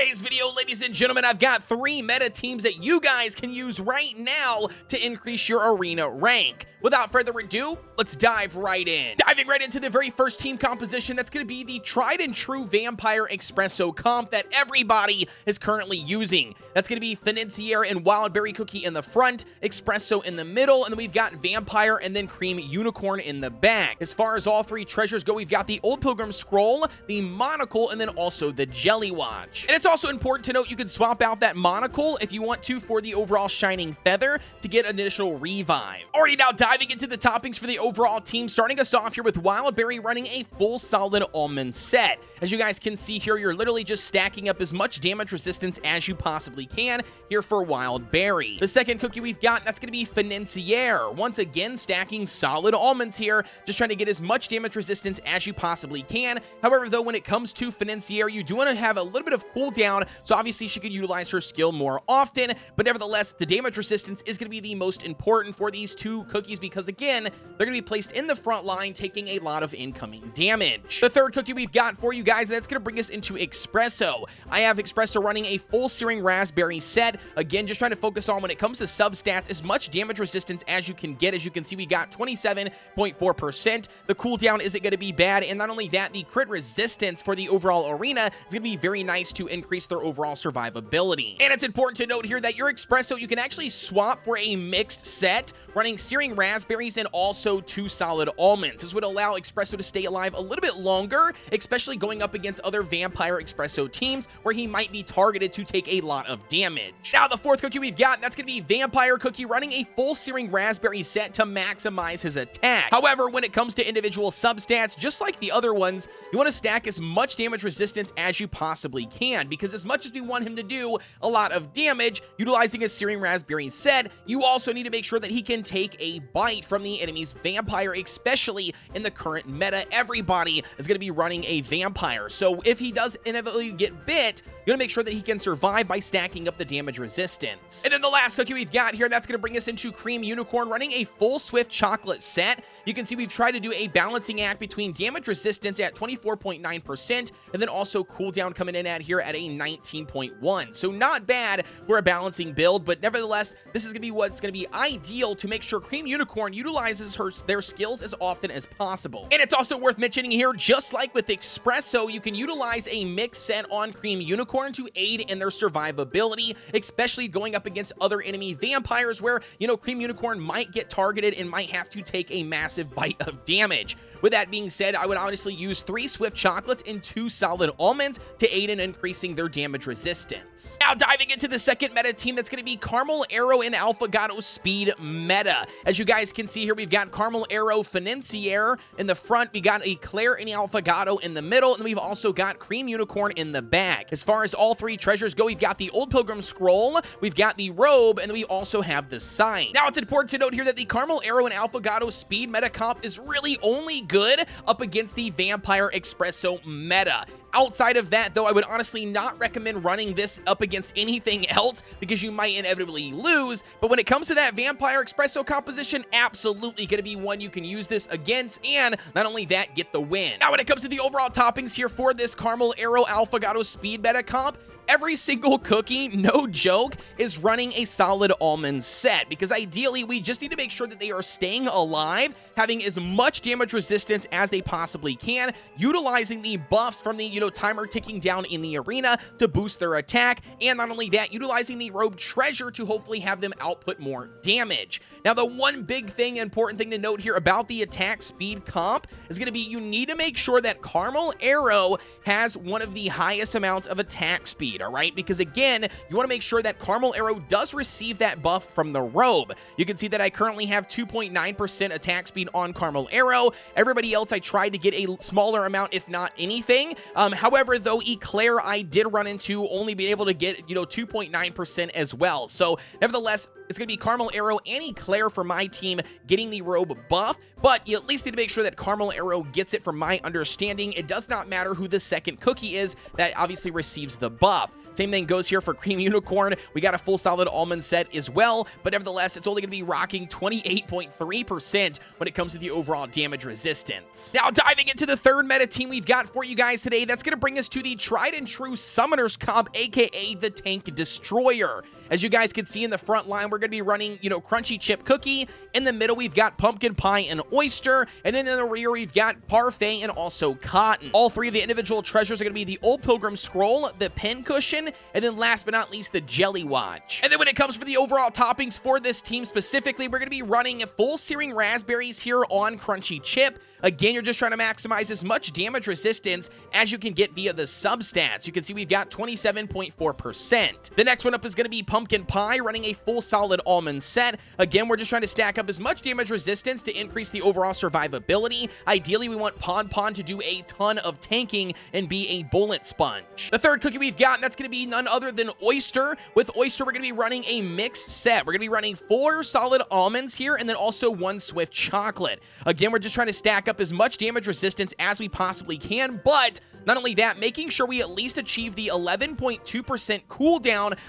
today's video, ladies and gentlemen, I've got 3 meta teams that you guys can use right now to increase your arena rank. Without further ado, let's dive right in. Diving right into the very first team composition, that's going to be the tried and true Vampire Espresso comp that everybody is currently using. That's going to be Financier and Wildberry Cookie in the front, Espresso in the middle, and then we've got Vampire and then Cream Unicorn in the back. As far as all 3 treasures go, we've got the Old Pilgrim Scroll, the Monocle, and then also the Jelly Watch. And it's also important to note you can swap out that Monocle if you want to for the overall Shining Feather to get additional revive. Already now diving into the toppings for the overall team, starting us off here with Wildberry running a full solid almond set. As you guys can see here, you're literally just stacking up as much damage resistance as you possibly can here for Wildberry. The second cookie we've got, that's going to be Financier. Once again, stacking solid almonds here, just trying to get as much damage resistance as you possibly can. However, though, when it comes to Financier, you do want to have a little bit of cooldown, so obviously she could utilize her skill more often, but nevertheless, the damage resistance is going to be the most important for these 2 cookies because, again, they're going to be placed in the front line, taking a lot of incoming damage. The third cookie we've got for you guys, that's going to bring us into Espresso. I have Espresso running a full Searing Raspberry set. Again, just trying to focus on, when it comes to substats, as much damage resistance as you can get. As you can see, we got 27.4%. The cooldown isn't going to be bad, and not only that, the crit resistance for the overall arena is going to be very nice to increase their overall survivability. And it's important to note here that your Espresso, you can actually swap for a mixed set, running Searing Raspberries and also 2 solid almonds. This would allow Espresso to stay alive a little bit longer, especially going up against other Vampire Espresso teams where he might be targeted to take a lot of damage. Now, the fourth cookie we've got, that's going to be Vampire Cookie running a full Searing Raspberry set to maximize his attack. However, when it comes to individual substats, just like the other ones, you want to stack as much damage resistance as you possibly can, because as much as we want him to do a lot of damage utilizing a Searing Raspberry set, you also need to make sure that he can take a bite from the enemy's Vampire, especially in the current meta. Everybody is going to be running a Vampire, so if he does inevitably get bit, you want to make sure that he can survive by stacking up the damage resistance. And then the last cookie we've got here, that's going to bring us into Cream Unicorn running a full Swift Chocolate set. You can see we've tried to do a balancing act between damage resistance at 24.9% and then also cooldown coming in at here at a 19.1. So not bad for a balancing build, but nevertheless, this is going to be what's going to be ideal to make sure Cream Unicorn utilizes their skills as often as possible. And it's also worth mentioning here, just like with Espresso, you can utilize a mixed set on Cream Unicorn to aid in their survivability, especially going up against other enemy Vampires where, you know, Cream Unicorn might get targeted and might have to take a massive bite of damage. With that being said, I would honestly use 3 Swift Chocolates and 2 solid almonds to aid in increasing their damage resistance. Now, diving into the second meta team, that's going to be Caramel Arrow and Alphagato Speed meta. As you guys can see here, we've got Caramel Arrow Financier in the front, we got Eclair and Alphagato in the middle, and we've also got Cream Unicorn in the back. As far as all 3 treasures go, we've got the Old Pilgrim Scroll, we've got the Robe, and then we also have the Sign. Now, it's important to note here that the Caramel Arrow and Alphagato Speed meta comp is really only good up against the Vampire Espresso meta. Outside of that, though, I would honestly not recommend running this up against anything else because you might inevitably lose. But when it comes to that Vampire Espresso composition, absolutely going to be one you can use this against, and not only that, get the win. Now, when it comes to the overall toppings here for this Caramel Arrow Alphagato Speed meta comp, every single cookie, no joke, is running a solid almond set, because ideally we just need to make sure that they are staying alive, having as much damage resistance as they possibly can, utilizing the buffs from the, timer ticking down in the arena to boost their attack, and not only that, utilizing the Robe treasure to hopefully have them output more damage. Now, the one big thing, important thing to note here about the attack speed comp is going to be you need to make sure that Caramel Arrow has one of the highest amounts of attack speed. All right, because again, you want to make sure that Caramel Arrow does receive that buff from the Robe. You can see that I currently have 2.9% attack speed on Caramel Arrow. Everybody else, I tried to get a smaller amount, if not anything. However, though, Eclair, I did run into only being able to get, 2.9% as well. So nevertheless, it's going to be Caramel Arrow and Eclair for my team getting the Robe buff, but you at least need to make sure that Caramel Arrow gets it. From my understanding, it does not matter who the second cookie is that obviously receives the buff. Same thing goes here for Cream Unicorn. We got a full solid almond set as well, but nevertheless, it's only going to be rocking 28.3% when it comes to the overall damage resistance. Now, diving into the third meta team we've got for you guys today, that's going to bring us to the tried and true Summoners comp, aka the Tank Destroyer. As you guys can see in the front line, we're going to be running, Crunchy Chip Cookie. In the middle, we've got Pumpkin Pie and Oyster. And then in the rear, we've got Parfait and also Cotton. All three of the individual treasures are going to be the Old Pilgrim Scroll, the Pin Cushion, and then last but not least, the Jelly Watch. And then when it comes for the overall toppings for this team specifically, we're going to be running full searing raspberries here on Crunchy Chip. Again, you're just trying to maximize as much damage resistance as you can get via the substats. You can see we've got 27.4%. The next one up is going to be Pumpkin Pie, running a full solid almond set. Again, we're just trying to stack up as much damage resistance to increase the overall survivability. Ideally, we want Pon to do a ton of tanking and be a bullet sponge. The third cookie we've got, that's going to be none other than Oyster. With Oyster, we're going to be running a mixed set. We're going to be running 4 solid almonds here and then also 1 swift chocolate. Again, we're just trying to stack up as much damage resistance as we possibly can, but not only that, making sure we at least achieve the 11.2% cooldown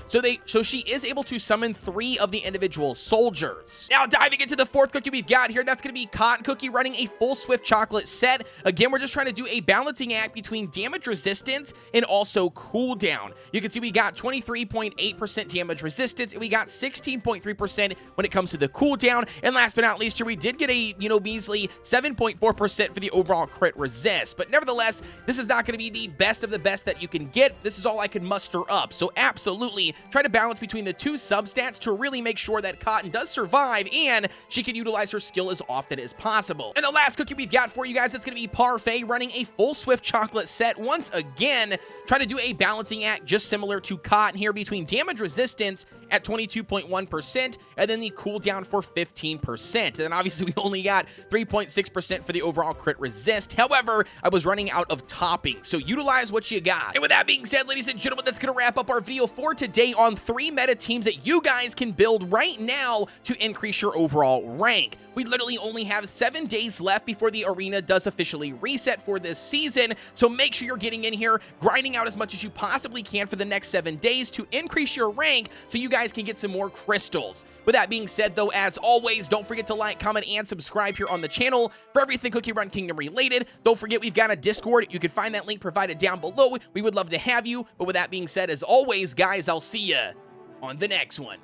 so she is able to summon 3 of the individual soldiers. Now, diving into the fourth cookie we've got here, that's going to be Cotton Cookie, running a full swift chocolate set. Again, we're just trying to do a balancing act between damage resistance and also cooldown. You can see we got 23.8% damage resistance, and we got 16.3% when it comes to the cooldown. And last but not least here, we did get a, measly 7.4% for the overall crit resist. But nevertheless, this is not going to be the best of the best that you can get. This is all I can muster up. So absolutely try to balance between the 2 substats to really make sure that Cotton does survive and she can utilize her skill as often as possible. And the last cookie we've got for you guys, it's going to be Parfait, running a full swift chocolate set. Once again, trying to do a balancing act just similar to Cotton here between damage resistance at 22.1% and then the cooldown for 15%. And then obviously we only got 3.6% for the overall crit resist. However, I was running out of toppings, so utilize what you got. And with that being said, ladies and gentlemen, that's going to wrap up our video for today on 3 meta teams that you guys can build right now to increase your overall rank. We literally only have 7 days left before the arena does officially reset for this season, so make sure you're getting in here, grinding out as much as you possibly can for the next 7 days to increase your rank so you guys can get some more crystals. With that being said, though, as always, don't forget to like, comment, and subscribe here on the channel for everything Cookie Run Kingdom related. Don't forget, we've got a Discord. You can find that link provided down below. We would love to have you. But with that being said, as always, guys, I'll see you on the next one.